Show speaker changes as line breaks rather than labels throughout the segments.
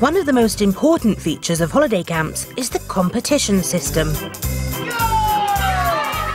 One of the most important features of holiday camps is the competition system.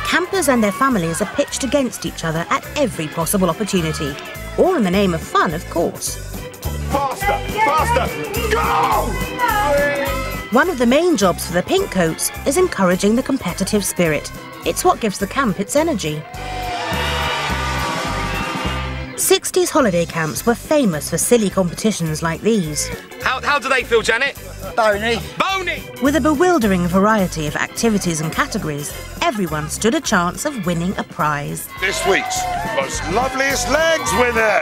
Campers and their families are pitched against each other at every possible opportunity, all in the name of fun, of course.
Faster! Faster! Go!
One of the main jobs for the pink coats is encouraging the competitive spirit. It's what gives the camp its energy. 60s holiday camps were famous for silly competitions like these.
How do they feel, Janet?
Bony.
Bony!
With a bewildering variety of activities and categories, everyone stood a chance of winning a prize.
This week's most loveliest legs winner!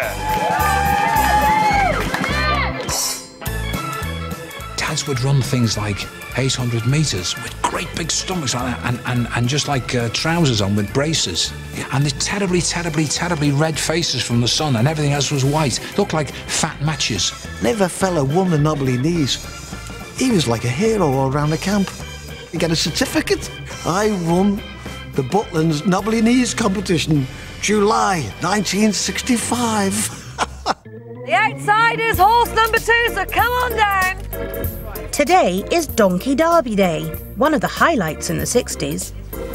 Dads would run things like 800 metres with great big stomachs like that and just like trousers on with braces. And the terribly red faces from the sun and everything else was white. Looked like fat matches.
Never fella won the knobbly knees. He was like a hero all round the camp. He got a certificate. I won the Butland's knobbly knees competition, July 1965.
The outsiders, horse number 2, so come on down.
Today is Donkey Derby Day, one of the highlights in the 60s.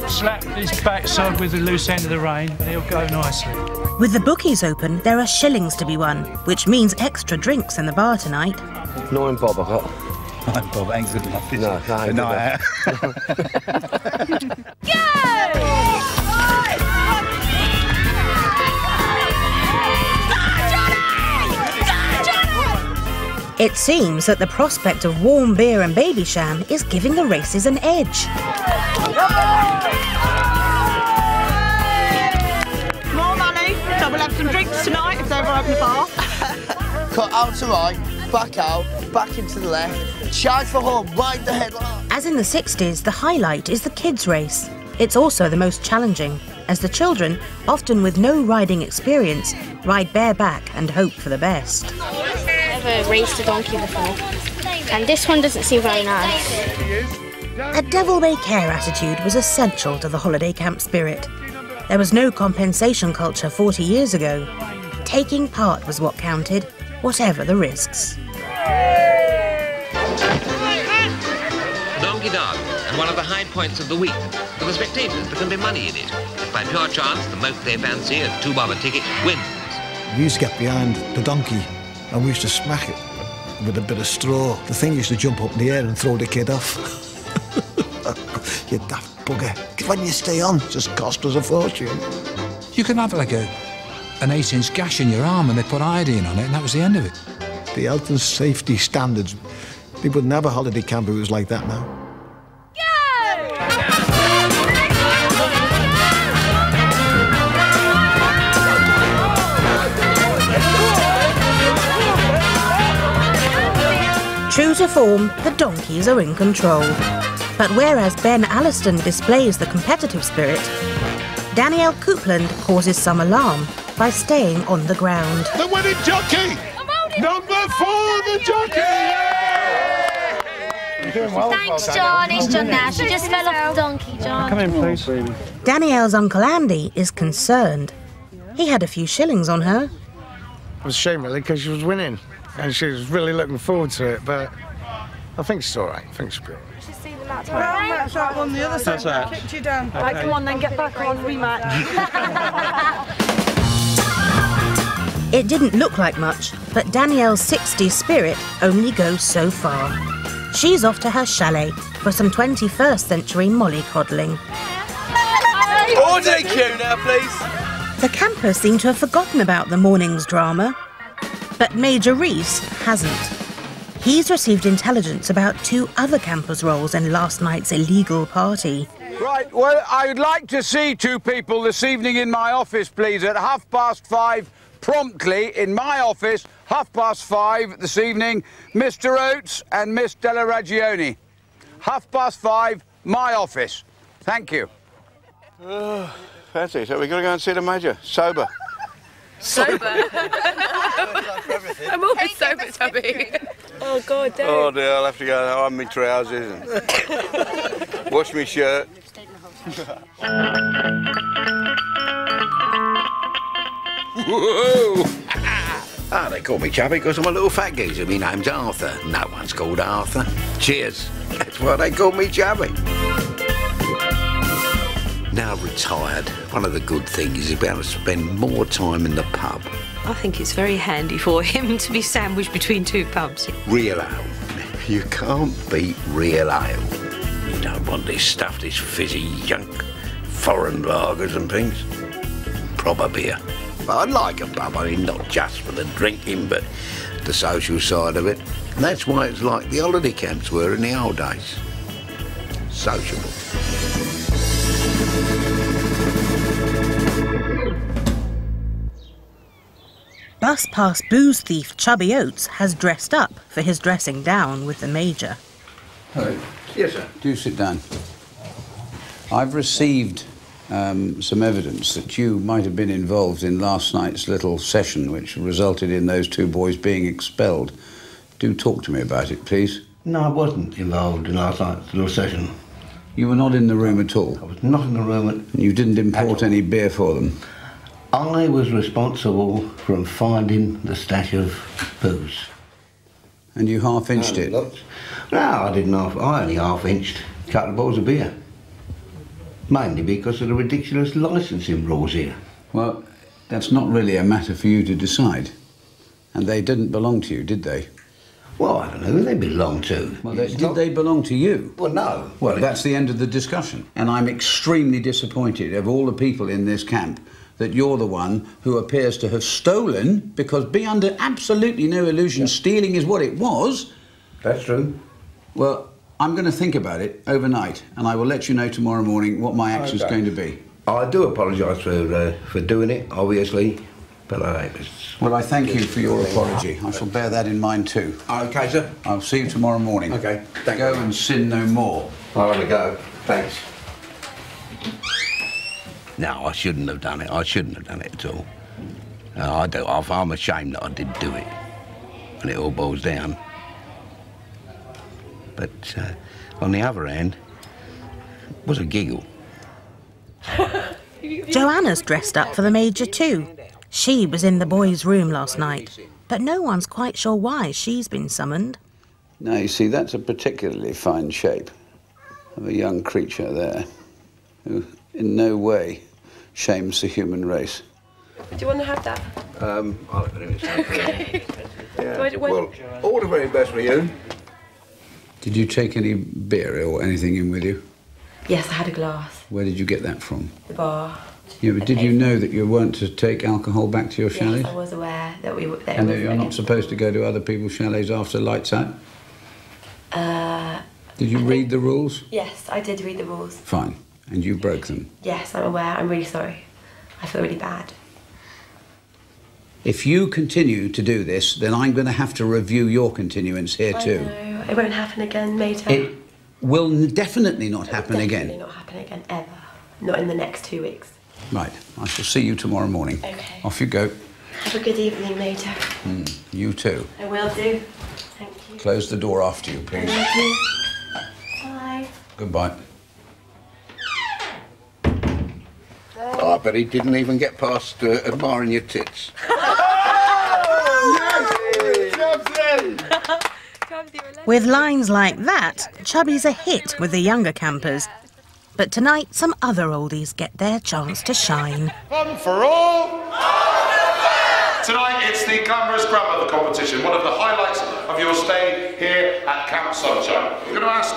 Slap his backside with the loose end of the rein and he'll go nicely.
With the bookies open, there are shillings to be won, which means extra drinks in the bar tonight.
9 bob I got.
9 bob ain't good enough, is
No,
it?
that ain't good enough.
Go!
It seems that the prospect of warm beer and baby sham is giving the races an edge.
More money, so we'll have some drinks tonight if they ever open the bar.
Cut out to right, back out, back into the left, charge for home, ride the headline.
As in the 60s, the highlight is the kids' race. It's also the most challenging, as the children, often with no riding experience, ride bareback and hope for the best.
I've never raced a donkey before, and this one doesn't seem very nice.
A devil-may-care attitude was essential to the holiday camp spirit. There was no compensation culture 40 years ago. Taking part was what counted, whatever the risks.
Donkey Derby, and one of the high points of the week. For the spectators, there can be money in it. By pure chance, the most they fancy, a 2 bob a ticket, wins.
We used to get behind the donkey and we used to smack it with a bit of straw. The thing used to jump up in the air and throw the kid off. You daft bugger. When you stay on, it just cost us a fortune.
You could have like an 8-inch gash in your arm and they put iodine on it and that was the end of it.
The health and safety standards, they wouldn't have a holiday camp if it was like that now.
True to form, the donkeys are in control. But whereas Ben Alliston displays the competitive spirit, Danielle Coupland causes some alarm by staying on the ground.
The winning jockey! Number 4, the jockey! You're doing well.
Thanks, John. It's John now. She just fell off the donkey, John.
Come in, please, baby.
Danielle's Uncle Andy is concerned. He had a few shillings on her.
It was a shame, really, because she was winning. And she was really looking forward to it, but I think it's all right. I think it's good.
That's right on the other side.
That's right.
Kicked you down.
Okay.
Right, come on then, get back on, rematch.
It didn't look like much, but Danielle's 60s spirit only goes so far. She's off to her chalet for some 21st century mollycoddling.
Orderly queue now, please.
The campers seem to have forgotten about the morning's drama. But Major Rees hasn't. He's received intelligence about 2 other campers' roles in last night's illegal party.
Right, well, I would like to see 2 people this evening in my office, please, at 5:30 promptly in my office, 5:30 this evening, Mr. Oates and Miss Della Ragione. 5:30, my office. Thank you.
Fancy, so we've got to go and see the Major, sober.
Sober? I'm always sober, Tubby. Oh, God, don't.
Oh, dear, I'll have to go and iron my trousers and wash my shirt.
Whoa!
Ah, they call me Chubby because I'm a little fat geezer. My name's Arthur. No one's called Arthur. Cheers. That's why they call me Chubby. Now retired, one of the good things is he'll be able to spend more time in the pub.
I think it's very handy for him to be sandwiched between two pubs.
Real ale. You can't beat real ale. You don't want this stuff, this fizzy junk, foreign lagers and things. Proper beer. But I like a pub, I mean, not just for the drinking, but the social side of it. And that's why it's like the holiday camps were in the old days. Sociable.
Bus Pass booze thief Chubby Oates has dressed up for his dressing down with the Major.
Hello.
Yes, sir.
Do sit down. I've received some evidence that you might have been involved in last night's little session which resulted in those two boys being expelled. Do talk to me about it, please.
No, I wasn't involved in last night's little session.
You were not in the room at all?
I was not in the room
And you didn't import any beer for them?
I was responsible for finding the stash of booze.
And you half-inched it?
No, I didn't I only half-inched a couple of bottles of beer. Mainly because of the ridiculous licensing rules here.
Well, that's not really a matter for you to decide. And they didn't belong to you, did they?
Well, I don't know who they belong to.
Well, did they belong to you?
Well, no.
Well, that's the end of the discussion. And I'm extremely disappointed of all the people in this camp that you're the one who appears to have stolen, because be under absolutely no illusion, stealing is what it was.
That's true.
Well, I'm going to think about it overnight, and I will let you know tomorrow morning what my action's going to be.
I do apologise for doing it, obviously, but
Well, I thank you for your apology. I shall bear that in mind too.
OK, sir.
I'll see you tomorrow morning.
OK, thank
you.
Go
and sin no more.
I want to go. Thanks. No, I shouldn't have done it. I shouldn't have done it at all. I'm ashamed that I did do it when it all boils down. But on the other hand, it was a giggle.
Joanna's dressed up for the Major too. She was in the boys' room last night, but no one's quite sure why she's been summoned.
Now, you see, that's a particularly fine shape of a young creature there who in no way shames the human race.
Do you want to have that?
I'll have it in a second.
Okay.
Yeah. Well, all the very best for you.
Did you take any beer or anything in with you?
Yes, I had a glass.
Where did you get that from?
The bar.
Yeah, but did you know that you weren't to take alcohol back to your chalets?
Yes, I was aware that we were...
And that you're not supposed to go to other people's chalets after lights out? Did you read the rules?
Yes, I did read the rules.
Fine. And you broke them?
Yes, I'm aware. I'm really sorry. I feel really bad.
If you continue to do this, then I'm going to have to review your continuance here too.
No, it won't happen again, Major.
It will definitely not happen again.
Definitely not happen again, ever. Not in the next 2 weeks.
Right. I shall see you tomorrow morning.
Okay.
Off you go.
Have a good evening, Major.
You too.
I will do. Thank you.
Close the door after you, please.
Thank you. Bye.
Goodbye.
I bet he didn't even get past admiring your tits.
With lines like that, Chubby's a hit with the younger campers. But tonight, some other oldies get their chance to shine.
One for all. Tonight, it's the glamorous grandmother competition, one of the highlights of your stay here at Camp Sunshine. We're going to ask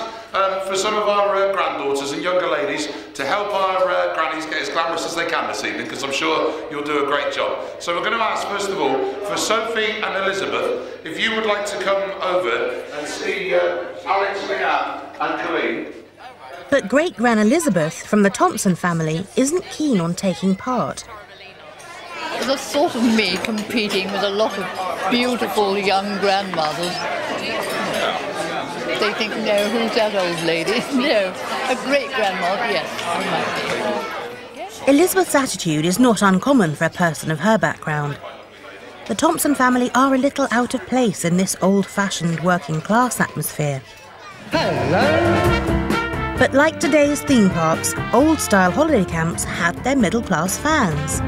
for some of our granddaughters and younger ladies to help our grannies get as glamorous as they can this evening, because I'm sure you'll do a great job. So we're going to ask, first of all, for Sophie and Elizabeth, if you would like to come over and see Alex, Leanne and Colleen.
But great-gran Elizabeth from the Thompson family isn't keen on taking part.
It's a sort of me competing with a lot of beautiful young grandmothers. They think, no, who's that old lady? No, a great-grandmother, yes.
Elizabeth's attitude is not uncommon for a person of her background. The Thompson family are a little out of place in this old-fashioned working-class atmosphere.
Hello.
But like today's theme parks, old-style holiday camps had their middle-class fans.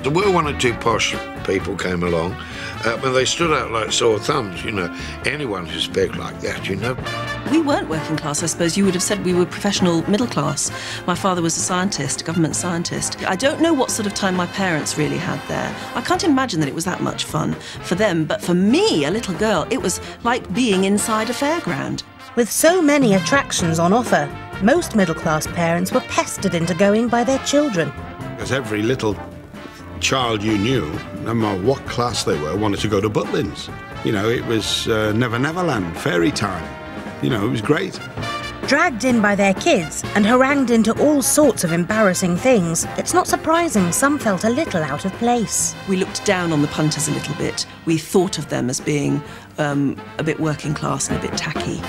There were one or two posh people came along, but they stood out like sore thumbs, you know. Anyone who's big like that, you know.
We weren't working class, I suppose. You would have said we were professional middle class. My father was a scientist, government scientist. I don't know what sort of time my parents really had there. I can't imagine that it was that much fun for them, but for me, a little girl, it was like being inside a fairground.
With so many attractions on offer, most middle-class parents were pestered into going by their children.
Because every little child you knew, no matter what class they were, wanted to go to Butlins. You know, it was Never Neverland, fairy time. You know, it was great.
Dragged in by their kids and harangued into all sorts of embarrassing things, it's not surprising some felt a little out of place.
We looked down on the punters a little bit. We thought of them as being a bit working class and a bit tacky.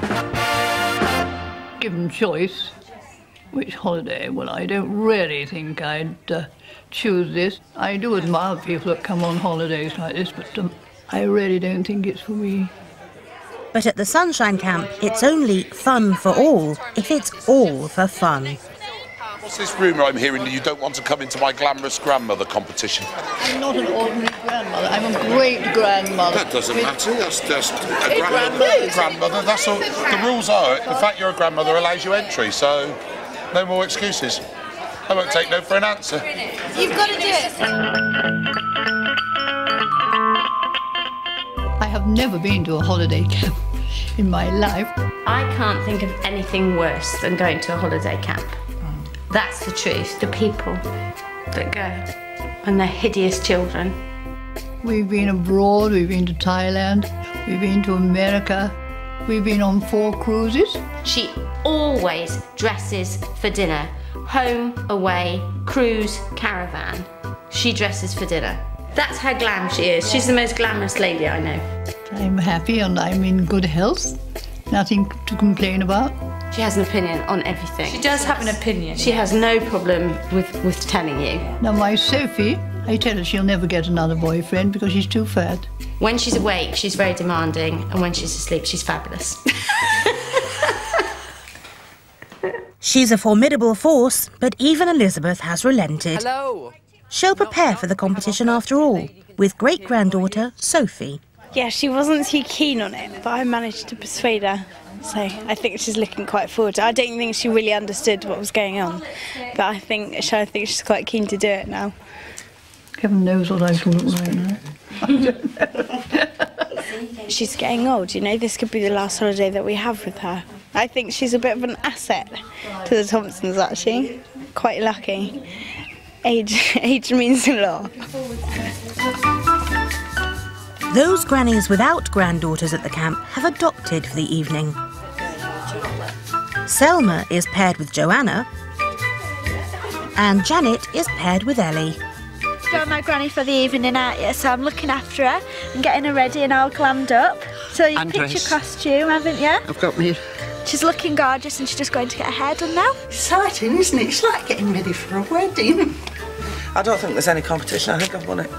Given choice, which holiday? Well, I don't really think I'd choose this. I do admire people that come on holidays like this, but I really don't think it's for me.
But at the Sunshine Camp, it's only fun for all if it's all for fun.
What's this rumour I'm hearing that you don't want to come into my glamorous grandmother competition?
I'm not an ordinary grandmother, I'm a great-grandmother.
That doesn't matter, that's just a grandmother. That's all. The rules are, the fact you're a grandmother allows you entry, so no more excuses. I won't take no for an answer.
You've got to do it.
I have never been to a holiday camp in my life.
I can't think of anything worse than going to a holiday camp. That's the truth. The people that go and their hideous children.
We've been abroad, we've been to Thailand, we've been to America, we've been on 4 cruises.
She always dresses for dinner. Home, away, cruise, caravan. She dresses for dinner. That's how glam she is. She's the most glamorous lady I know.
I'm happy and I'm in good health. Nothing to complain about.
She has an opinion on everything.
She does have an opinion.
She has no problem with telling you.
Now my Sophie, I tell her she'll never get another boyfriend because she's too fat.
When she's awake, she's very demanding, and when she's asleep, she's fabulous.
She's a formidable force, but even Elizabeth has relented.
Hello.
She'll prepare for the competition after all, with great-granddaughter Sophie.
Yeah, she wasn't too keen on it, but I managed to persuade her. So I think she's looking quite forward to it. I don't think she really understood what was going on, but I think she's quite keen to do it now.
Heaven knows what I shall look like now.
She's getting old, you know, this could be the last holiday that we have with her. I think she's a bit of an asset to the Thompsons, actually. Quite lucky. Age means a lot.
Those grannies without granddaughters at the camp have adopted for the evening. Selma is paired with Joanna, and Janet is paired with Ellie.
Got my granny for the evening out here, so I'm looking after her and getting her ready and all glammed up. So you picked your costume, haven't you?
I've got me.
She's looking gorgeous and she's just going to get her hair done now.
Exciting, isn't it? It's like getting ready for a wedding. I don't think there's any competition. I think I've won it.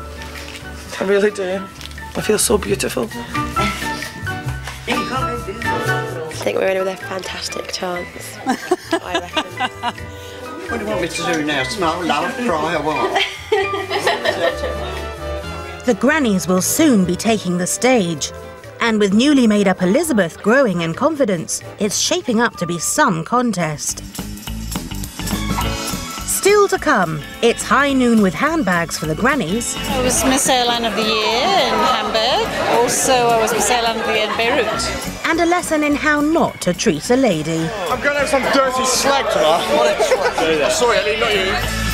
I really do. I feel so beautiful.
I think we're in with a fantastic chance. I reckon.
What do you want me to do now? Smile, love, cry, or what?
The grannies will soon be taking the stage. And with newly made up Elizabeth growing in confidence, it's shaping up to be some contest. Still to come, it's high noon with handbags for the grannies.
I was Miss Airline of the Year in Hamburg. Also, I was Miss Airline of the Year in Beirut.
And a lesson in how not to treat a lady.
I'm going to have some dirty slag tonight. Sorry, Ellie, not you.